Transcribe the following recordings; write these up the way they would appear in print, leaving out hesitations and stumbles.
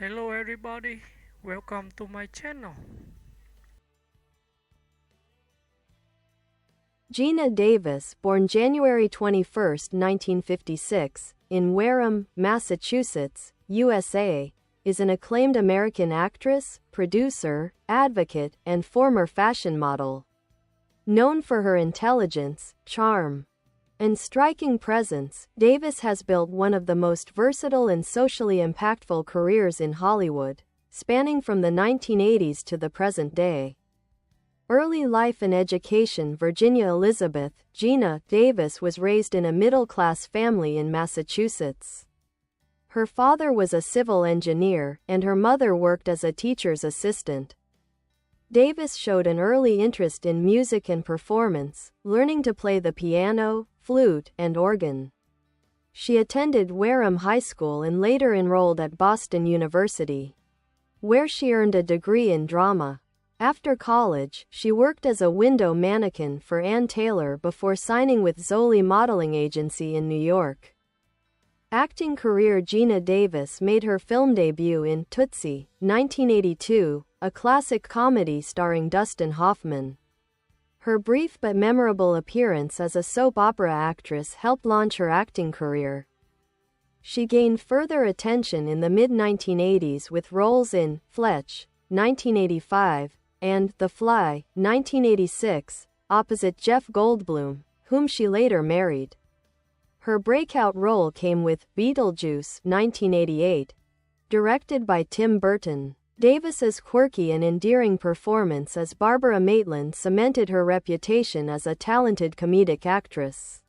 Hello everybody, welcome to my channel. Geena Davis, born January 21, 1956, in Wareham, Massachusetts, USA, is an acclaimed American actress, producer, advocate, and former fashion model. Known for her intelligence, charm, and striking presence, Davis has built one of the most versatile and socially impactful careers in Hollywood, spanning from the 1980s to the present day. Early life and education. Virginia Elizabeth Geena Davis was raised in a middle-class family in Massachusetts. Her father was a civil engineer, and her mother worked as a teacher's assistant. Davis showed an early interest in music and performance, learning to play the piano, flute, and organ. She attended Wareham High School and later enrolled at Boston University, where she earned a degree in drama. After college, she worked as a window mannequin for Ann Taylor before signing with Zoli Modeling Agency in New York. Acting career. Geena Davis made her film debut in Tootsie, 1982, a classic comedy starring Dustin Hoffman. Her brief but memorable appearance as a soap opera actress helped launch her acting career. She gained further attention in the mid-1980s with roles in Fletch, 1985, and The Fly, 1986, opposite Jeff Goldblum, whom she later married. Her breakout role came with Beetlejuice, 1988, directed by Tim Burton. Davis's quirky and endearing performance as Barbara Maitland cemented her reputation as a talented comedic actress.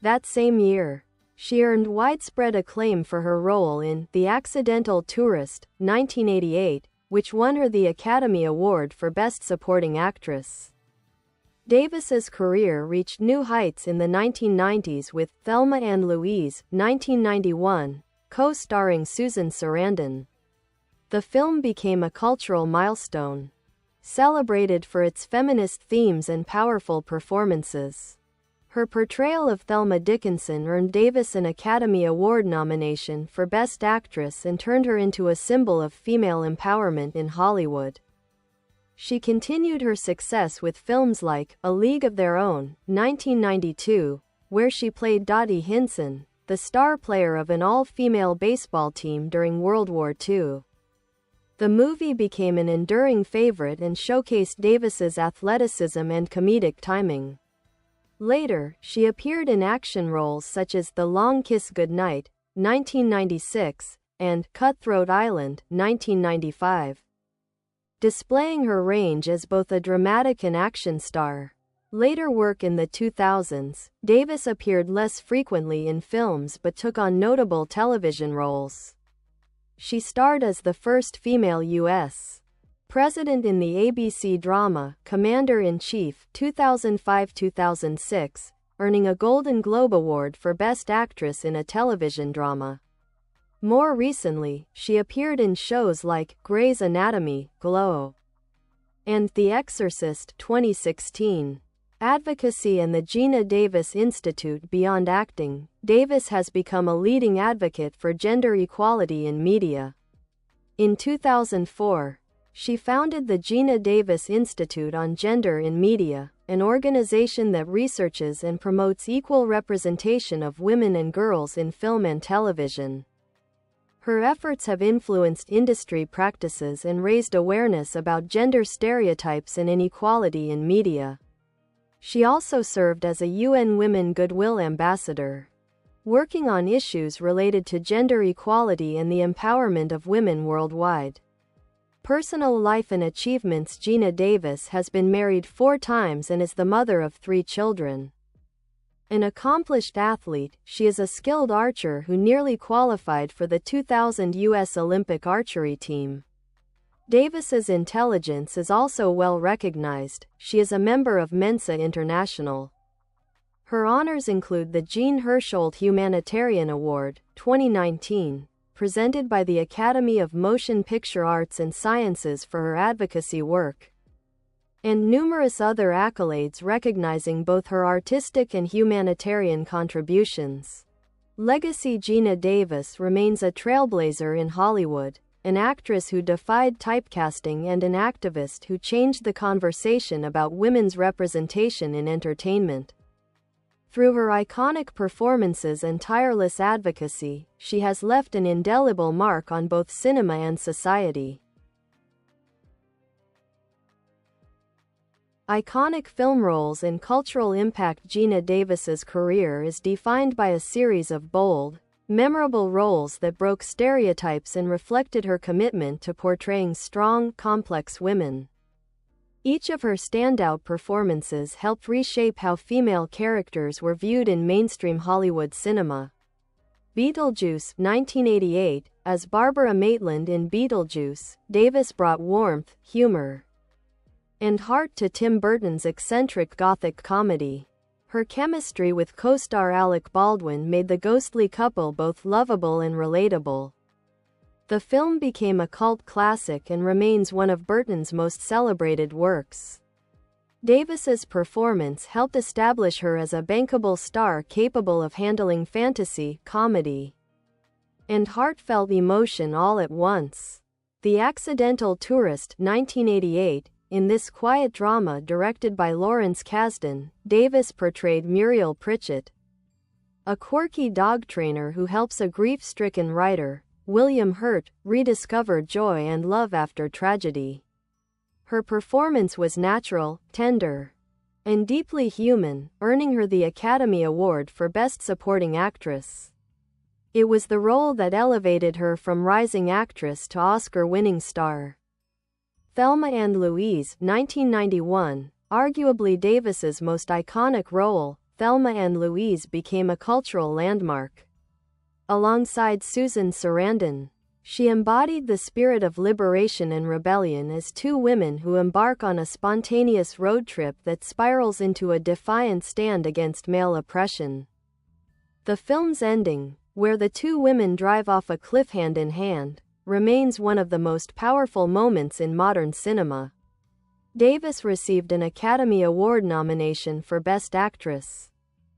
That same year, she earned widespread acclaim for her role in The Accidental Tourist, 1988, which won her the Academy Award for Best Supporting Actress. Davis's career reached new heights in the 1990s with Thelma and Louise, 1991, co-starring Susan Sarandon. The film became a cultural milestone, celebrated for its feminist themes and powerful performances. Her portrayal of Thelma Dickinson earned Davis an Academy Award nomination for Best Actress and turned her into a symbol of female empowerment in Hollywood. She continued her success with films like A League of Their Own, 1992, where she played Dottie Hinson, the star player of an all-female baseball team during World War II. The movie became an enduring favorite and showcased Davis's athleticism and comedic timing. Later, she appeared in action roles such as The Long Kiss Goodnight, 1996, and Cutthroat Island, 1995. Displaying her range as both a dramatic and action star. Later work in the 2000s, Davis appeared less frequently in films but took on notable television roles. She starred as the first female U.S. president in the ABC drama Commander-in-Chief, 2005-2006, earning a Golden Globe Award for Best Actress in a Television Drama. More recently, she appeared in shows like Grey's Anatomy, Glow, and The Exorcist, 2016. Advocacy and the Geena Davis Institute. Beyond acting, Davis has become a leading advocate for gender equality in media. In 2004, she founded the Geena Davis Institute on Gender in Media, an organization that researches and promotes equal representation of women and girls in film and television. Her efforts have influenced industry practices and raised awareness about gender stereotypes and inequality in media. She also served as a UN Women Goodwill Ambassador, working on issues related to gender equality and the empowerment of women worldwide. Personal life and achievements. Geena Davis has been married 4 times and is the mother of 3 children. An accomplished athlete, she is a skilled archer who nearly qualified for the 2000 U.S. Olympic archery team. Davis's intelligence is also well recognized. She is a member of Mensa International. Her honors include the Jean Hersholt Humanitarian Award, 2019, presented by the Academy of Motion Picture Arts and Sciences for her advocacy work, and numerous other accolades recognizing both her artistic and humanitarian contributions. Legacy. Geena Davis remains a trailblazer in Hollywood, an actress who defied typecasting and an activist who changed the conversation about women's representation in entertainment. Through her iconic performances and tireless advocacy, she has left an indelible mark on both cinema and society. Iconic film roles and cultural impact. Geena Davis's career is defined by a series of bold, memorable roles that broke stereotypes and reflected her commitment to portraying strong, complex women. Each of her standout performances helped reshape how female characters were viewed in mainstream Hollywood cinema. Beetlejuice, 1988, as Barbara Maitland in Beetlejuice, Davis brought warmth, humor, and heart to Tim Burton's eccentric gothic comedy. Her chemistry with co-star Alec Baldwin made the ghostly couple both lovable and relatable. The film became a cult classic and remains one of Burton's most celebrated works. Davis's performance helped establish her as a bankable star capable of handling fantasy, comedy, and heartfelt emotion all at once. The Accidental Tourist, 1988, in this quiet drama directed by Lawrence Kasdan, Davis portrayed Muriel Pritchett, a quirky dog trainer who helps a grief-stricken writer, William Hurt, rediscover joy and love after tragedy. Her performance was natural, tender, and deeply human, earning her the Academy Award for Best Supporting Actress. It was the role that elevated her from rising actress to Oscar-winning star. Thelma and Louise, 1991, arguably Davis's most iconic role, Thelma and Louise became a cultural landmark. Alongside Susan Sarandon, she embodied the spirit of liberation and rebellion as two women who embark on a spontaneous road trip that spirals into a defiant stand against male oppression. The film's ending, where the two women drive off a cliff hand in hand, remains one of the most powerful moments in modern cinema. Davis received an Academy Award nomination for Best Actress,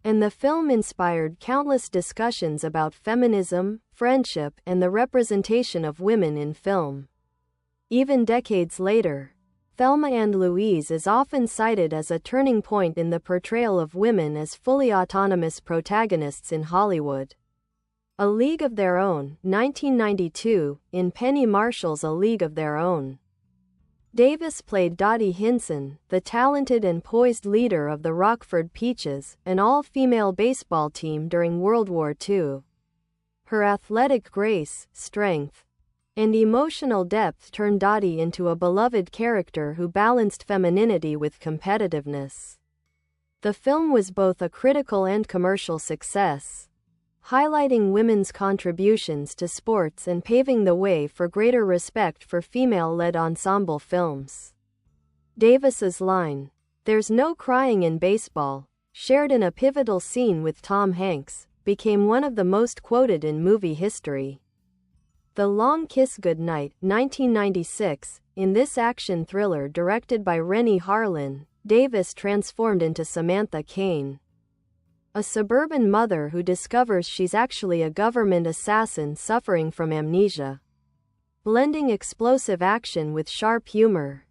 and the film inspired countless discussions about feminism, friendship, and the representation of women in film. Even decades later, Thelma and Louise is often cited as a turning point in the portrayal of women as fully autonomous protagonists in Hollywood. A League of Their Own, 1992, in Penny Marshall's A League of Their Own. Davis played Dottie Hinson, the talented and poised leader of the Rockford Peaches, an all-female baseball team during World War II. Her athletic grace, strength, and emotional depth turned Dottie into a beloved character who balanced femininity with competitiveness. The film was both a critical and commercial success, highlighting women's contributions to sports and paving the way for greater respect for female-led ensemble films. Davis's line, "There's no crying in baseball," shared in a pivotal scene with Tom Hanks, became one of the most quoted in movie history. The Long Kiss Goodnight, 1996, in this action thriller directed by Rennie Harlin, Davis transformed into Samantha Cain, a suburban mother who discovers she's actually a government assassin suffering from amnesia. Blending explosive action with sharp humor,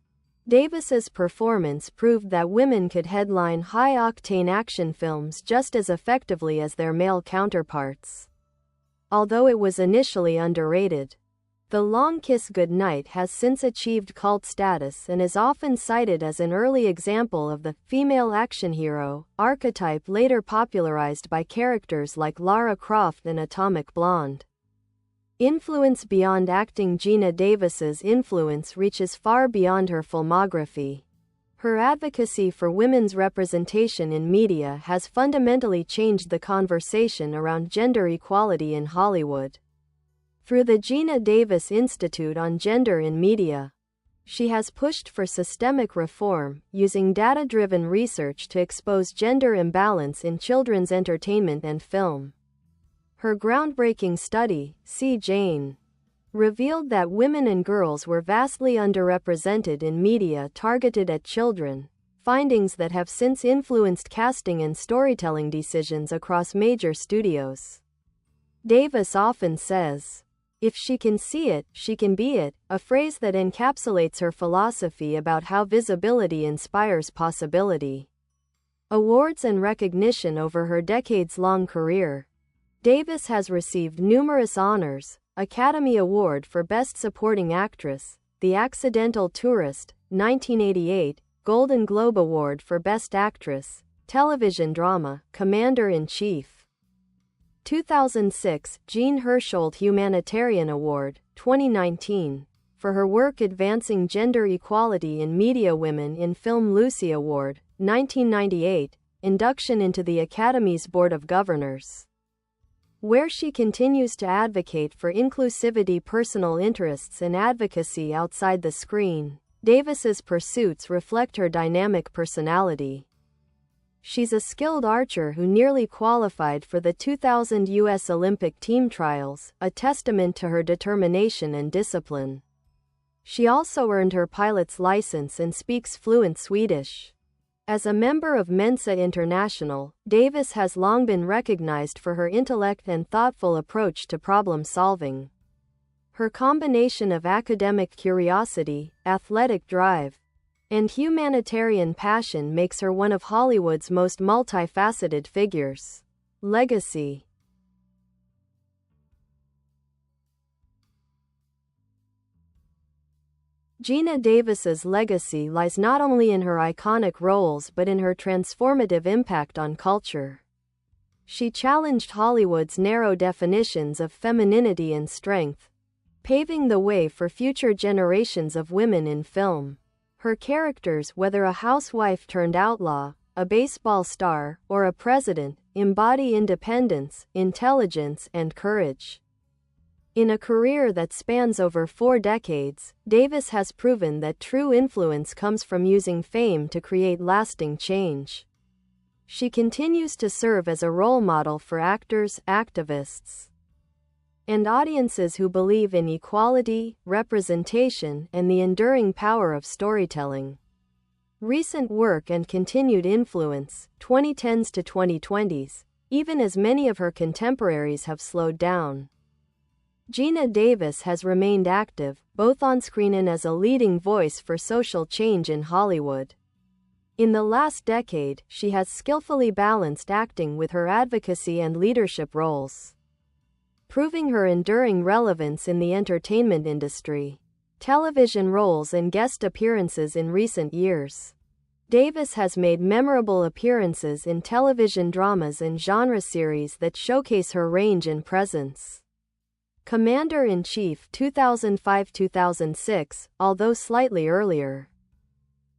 Davis's performance proved that women could headline high-octane action films just as effectively as their male counterparts. Although it was initially underrated, The Long Kiss Goodnight has since achieved cult status and is often cited as an early example of the female action hero archetype later popularized by characters like Lara Croft and Atomic Blonde. Influence beyond acting. Geena Davis's influence reaches far beyond her filmography. Her advocacy for women's representation in media has fundamentally changed the conversation around gender equality in Hollywood. Through the Geena Davis Institute on Gender in Media, she has pushed for systemic reform, using data-driven research to expose gender imbalance in children's entertainment and film. Her groundbreaking study, See Jane, revealed that women and girls were vastly underrepresented in media targeted at children, findings that have since influenced casting and storytelling decisions across major studios. Davis often says, If she can see it, she can be it, a phrase that encapsulates her philosophy about how visibility inspires possibility. Awards and recognition over her decades-long career. Davis has received numerous honors: Academy Award for Best Supporting Actress, The Accidental Tourist, 1988, Golden Globe Award for Best Actress, Television Drama, Commander-in-Chief. 2006, Jean Hersholt Humanitarian Award, 2019, for her work advancing gender equality in media. Women in Film Lucy Award, 1998, induction into the Academy's Board of Governors, where she continues to advocate for inclusivity, personal interests and advocacy outside the screen. Davis's pursuits reflect her dynamic personality. She's a skilled archer who nearly qualified for the 2000 U.S. Olympic team trials, a testament to her determination and discipline. She also earned her pilot's license and speaks fluent Swedish. As a member of Mensa International, Davis has long been recognized for her intellect and thoughtful approach to problem solving. Her combination of academic curiosity, athletic drive, and humanitarian passion makes her one of Hollywood's most multifaceted figures. Legacy. Geena Davis's legacy lies not only in her iconic roles but in her transformative impact on culture. She challenged Hollywood's narrow definitions of femininity and strength, paving the way for future generations of women in film. Her characters, whether a housewife turned outlaw, a baseball star, or a president, embody independence, intelligence, and courage. In a career that spans over 4 decades, Davis has proven that true influence comes from using fame to create lasting change. She continues to serve as a role model for actors, activists, and audiences who believe in equality, representation, and the enduring power of storytelling. Recent work and continued influence, 2010s to 2020s, even as many of her contemporaries have slowed down. Geena Davis has remained active, both on screen and as a leading voice for social change in Hollywood. In the last decade, she has skillfully balanced acting with her advocacy and leadership roles, proving her enduring relevance in the entertainment industry. Television roles and guest appearances in recent years. Davis has made memorable appearances in television dramas and genre series that showcase her range and presence. Commander-in-Chief 2005-2006, although slightly earlier.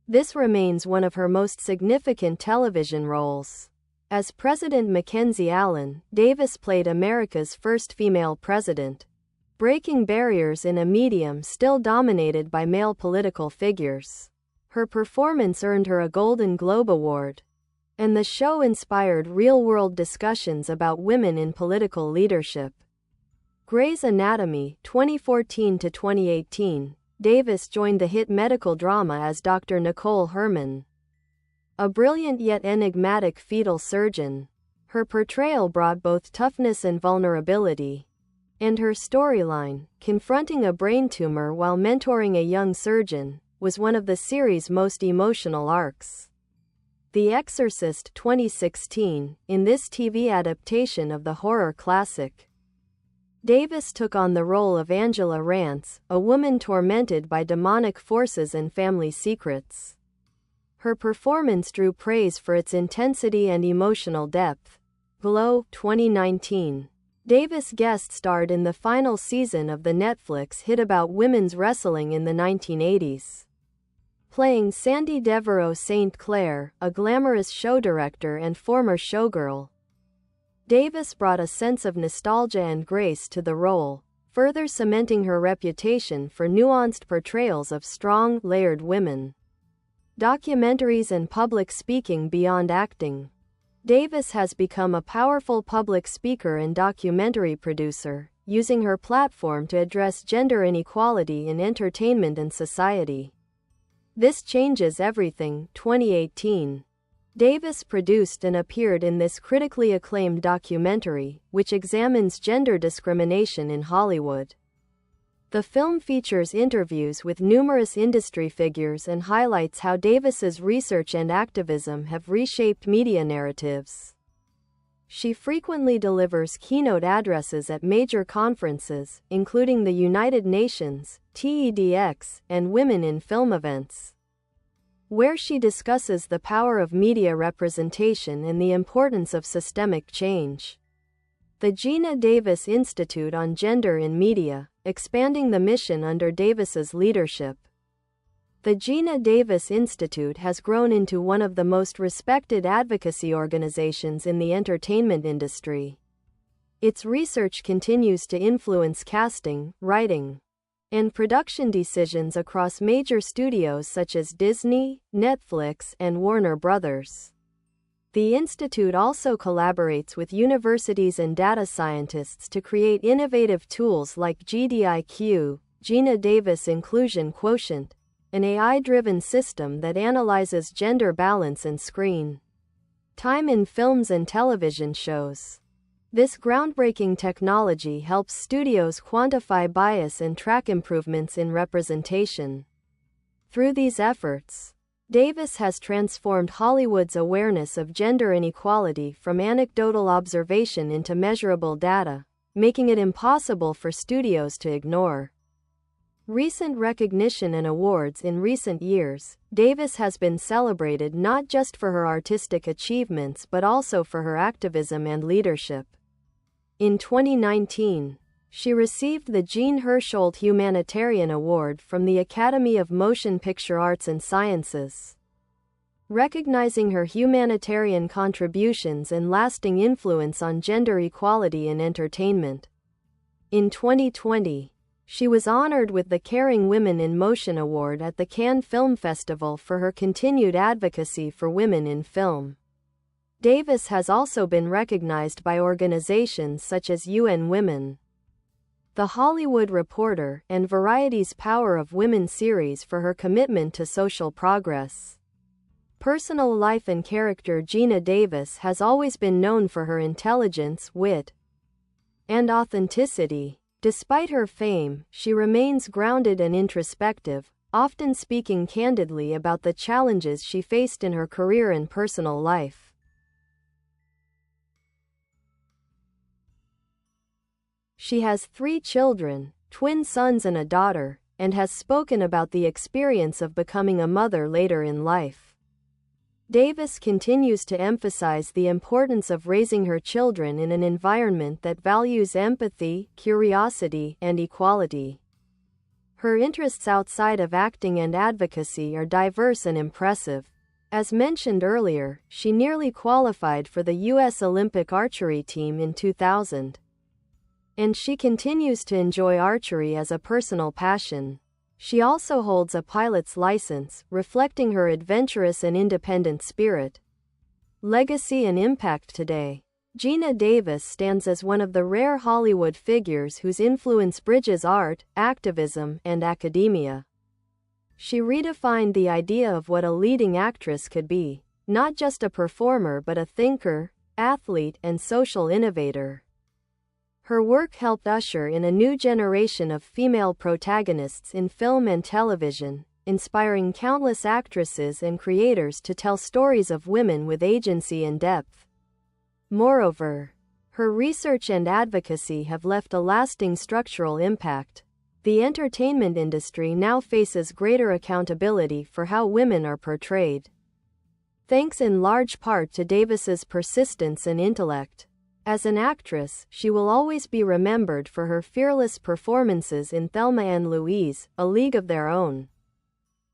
This remains one of her most significant television roles. As President Mackenzie Allen, Davis played America's first female president, breaking barriers in a medium still dominated by male political figures. Her performance earned her a Golden Globe Award, and the show inspired real-world discussions about women in political leadership. Grey's Anatomy 2014-2018, Davis joined the hit medical drama as Dr. Nicole Herman, a brilliant yet enigmatic fetal surgeon. Her portrayal brought both toughness and vulnerability, and her storyline, confronting a brain tumor while mentoring a young surgeon, was one of the series' most emotional arcs. The Exorcist 2016, in this TV adaptation of the horror classic, Davis took on the role of Angela Rance, a woman tormented by demonic forces and family secrets. Her performance drew praise for its intensity and emotional depth. Glow 2019. Davis guest starred in the final season of the Netflix hit about women's wrestling in the 1980s, playing Sandy Devereaux St. Clair, a glamorous show director and former showgirl. Davis brought a sense of nostalgia and grace to the role, further cementing her reputation for nuanced portrayals of strong, layered women. Documentaries and public speaking beyond acting. Davis has become a powerful public speaker and documentary producer, using her platform to address gender inequality in entertainment and society. This Changes Everything, 2018. Davis produced and appeared in this critically acclaimed documentary, which examines gender discrimination in Hollywood. The film features interviews with numerous industry figures and highlights how Davis's research and activism have reshaped media narratives. She frequently delivers keynote addresses at major conferences, including the United Nations, TEDx, and Women in Film events, where she discusses the power of media representation and the importance of systemic change. The Geena Davis Institute on Gender in Media, expanding the mission under Davis's leadership. The Geena Davis Institute has grown into one of the most respected advocacy organizations in the entertainment industry. Its research continues to influence casting, writing, and production decisions across major studios such as Disney, Netflix, and Warner Brothers. The institute also collaborates with universities and data scientists to create innovative tools like GDIQ, Geena Davis Inclusion Quotient, an AI-driven system that analyzes gender balance and screen time in films and television shows. This groundbreaking technology helps studios quantify bias and track improvements in representation. Through these efforts, Davis has transformed Hollywood's awareness of gender inequality from anecdotal observation into measurable data, making it impossible for studios to ignore. Recent recognition and awards. In recent years, Davis has been celebrated not just for her artistic achievements but also for her activism and leadership. In 2019, she received the Jean Hersholt Humanitarian Award from the Academy of Motion Picture Arts and Sciences, recognizing her humanitarian contributions and lasting influence on gender equality in entertainment. In 2020, she was honored with the Caring Women in Motion Award at the Cannes Film Festival for her continued advocacy for women in film. Davis has also been recognized by organizations such as UN Women, The Hollywood Reporter, and Variety's Power of Women series for her commitment to social progress. Personal life and character. Geena Davis has always been known for her intelligence, wit, and authenticity. Despite her fame, she remains grounded and introspective, often speaking candidly about the challenges she faced in her career and personal life. She has 3 children, twin sons and a daughter, and has spoken about the experience of becoming a mother later in life. Davis continues to emphasize the importance of raising her children in an environment that values empathy, curiosity, and equality. Her interests outside of acting and advocacy are diverse and impressive. As mentioned earlier, she nearly qualified for the U.S. Olympic archery team in 2000. And she continues to enjoy archery as a personal passion. She also holds a pilot's license, reflecting her adventurous and independent spirit. Legacy and impact. Today, Geena Davis stands as one of the rare Hollywood figures whose influence bridges art, activism, and academia. She redefined the idea of what a leading actress could be, not just a performer but a thinker, athlete, and social innovator. Her work helped usher in a new generation of female protagonists in film and television, inspiring countless actresses and creators to tell stories of women with agency and depth. Moreover, her research and advocacy have left a lasting structural impact. The entertainment industry now faces greater accountability for how women are portrayed, thanks in large part to Davis's persistence and intellect. As an actress, she will always be remembered for her fearless performances in Thelma and Louise, A League of Their Own,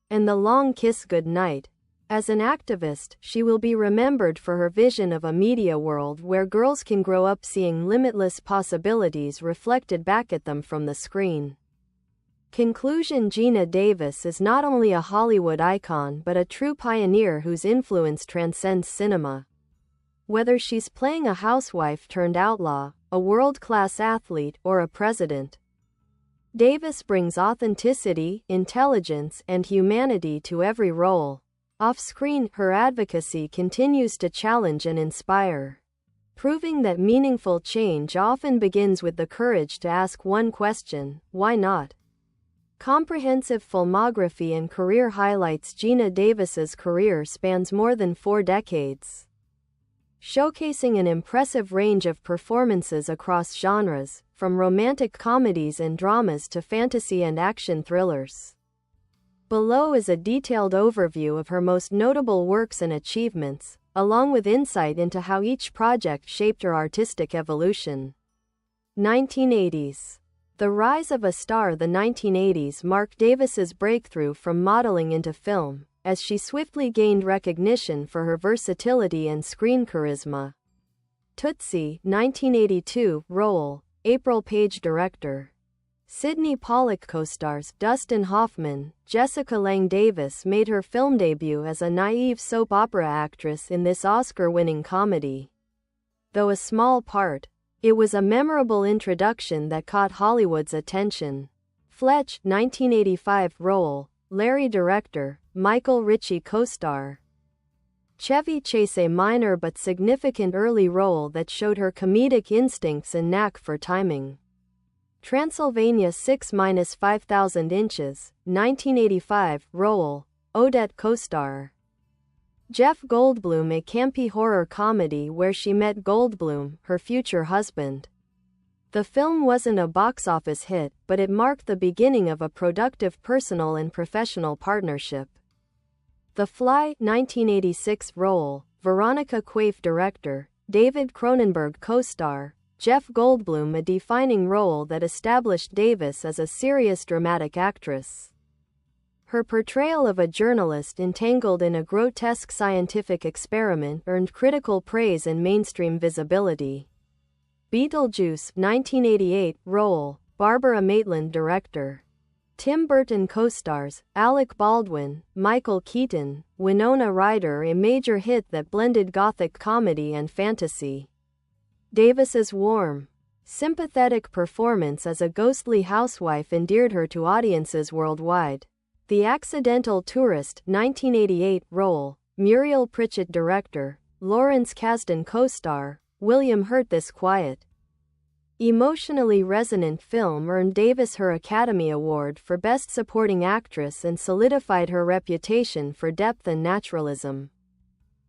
and The Long Kiss Goodnight. As an activist, she will be remembered for her vision of a media world where girls can grow up seeing limitless possibilities reflected back at them from the screen. Conclusion. Geena Davis is not only a Hollywood icon but a true pioneer whose influence transcends cinema. Whether she's playing a housewife turned outlaw, a world-class athlete, or a president, Davis brings authenticity, intelligence, and humanity to every role. Off-screen, her advocacy continues to challenge and inspire, proving that meaningful change often begins with the courage to ask one question: why not? Comprehensive filmography and career highlights. Geena Davis's career spans more than 4 decades, showcasing an impressive range of performances across genres, from romantic comedies and dramas to fantasy and action thrillers. Below is a detailed overview of her most notable works and achievements, along with insight into how each project shaped her artistic evolution. 1980s. The rise of a star. The 1980s marked Davis's breakthrough from modeling into film, as she swiftly gained recognition for her versatility and screen charisma. Tootsie, 1982, role, April Page director. Sydney Pollack co-stars. Dustin Hoffman. Jessica Lange Davis made her film debut as a naive soap opera actress in this Oscar-winning comedy. Though a small part, it was a memorable introduction that caught Hollywood's attention. Fletch, 1985, role, Larry director. Michael Ritchie co-star. Chevy Chase, a minor but significant early role that showed her comedic instincts and knack for timing. Transylvania 6-5000 Inches, 1985, role, Odette co-star. Jeff Goldblum, a campy horror comedy where she met Goldblum, her future husband. The film wasn't a box office hit, but it marked the beginning of a productive personal and professional partnership. The Fly, 1986, role, Veronica Quaife director. David Cronenberg co-star. Jeff Goldblum, a defining role that established Davis as a serious dramatic actress. Her portrayal of a journalist entangled in a grotesque scientific experiment earned critical praise and mainstream visibility. Beetlejuice, 1988, role, Barbara Maitland director. Tim Burton co-stars. Alec Baldwin, Michael Keaton, Winona Ryder, a major hit that blended gothic comedy and fantasy. Davis's warm, sympathetic performance as a ghostly housewife endeared her to audiences worldwide. The Accidental Tourist, 1988, role, Muriel Pritchett director. Lawrence Kasdan co-star. William Hurt. This quiet, emotionally resonant film earned Davis her Academy Award for Best Supporting Actress and solidified her reputation for depth and naturalism.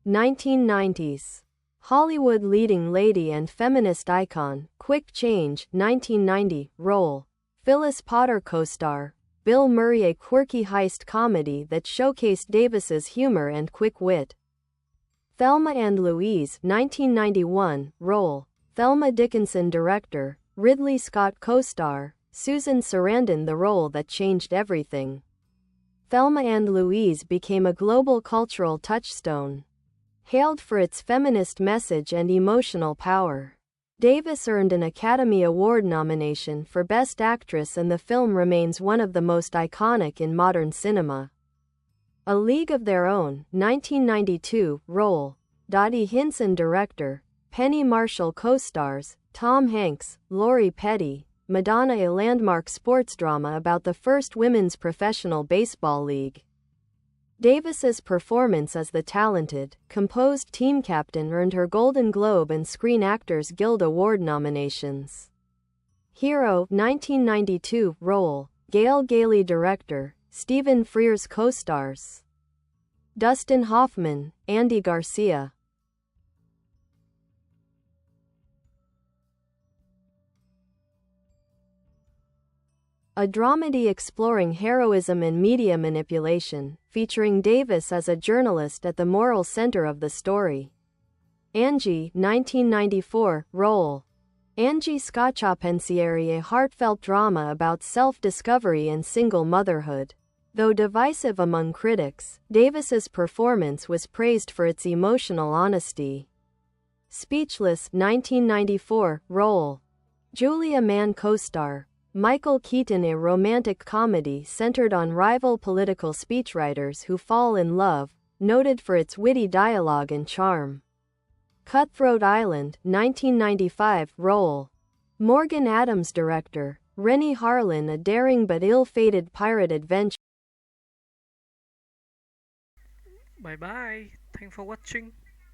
1990s. Hollywood leading lady and feminist icon. Quick Change, 1990, role, Phyllis Potter co-star. Bill Murray, a quirky heist comedy that showcased Davis's humor and quick wit. Thelma and Louise, 1991, role, Thelma Dickinson director. Ridley Scott co-star. Susan Sarandon, the role that changed everything. Thelma and Louise became a global cultural touchstone, hailed for its feminist message and emotional power. Davis earned an Academy Award nomination for Best Actress, and the film remains one of the most iconic in modern cinema. A League of Their Own, 1992, role, Dottie Hinson director. Penny Marshall co-stars. Tom Hanks, Lori Petty, Madonna, a landmark sports drama about the first women's professional baseball league. Davis's performance as the talented, composed team captain earned her Golden Globe and Screen Actors Guild Award nominations. Hero, 1992, role, Gail Gailey director. Stephen Frears co-stars. Dustin Hoffman, Andy Garcia. A dramedy exploring heroism and media manipulation, featuring Davis as a journalist at the moral center of the story. Angie, 1994, role, Angie Scacciapensieri, a heartfelt drama about self-discovery and single motherhood. Though divisive among critics, Davis's performance was praised for its emotional honesty. Speechless, 1994, role, Julia Mann co-star. Michael Keaton, a romantic comedy centered on rival political speechwriters who fall in love, noted for its witty dialogue and charm. Cutthroat Island, 1995, role, Morgan Adams director. Rennie Harlin, a daring but ill-fated pirate adventure. Bye bye. Thanks for watching.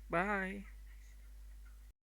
Bye.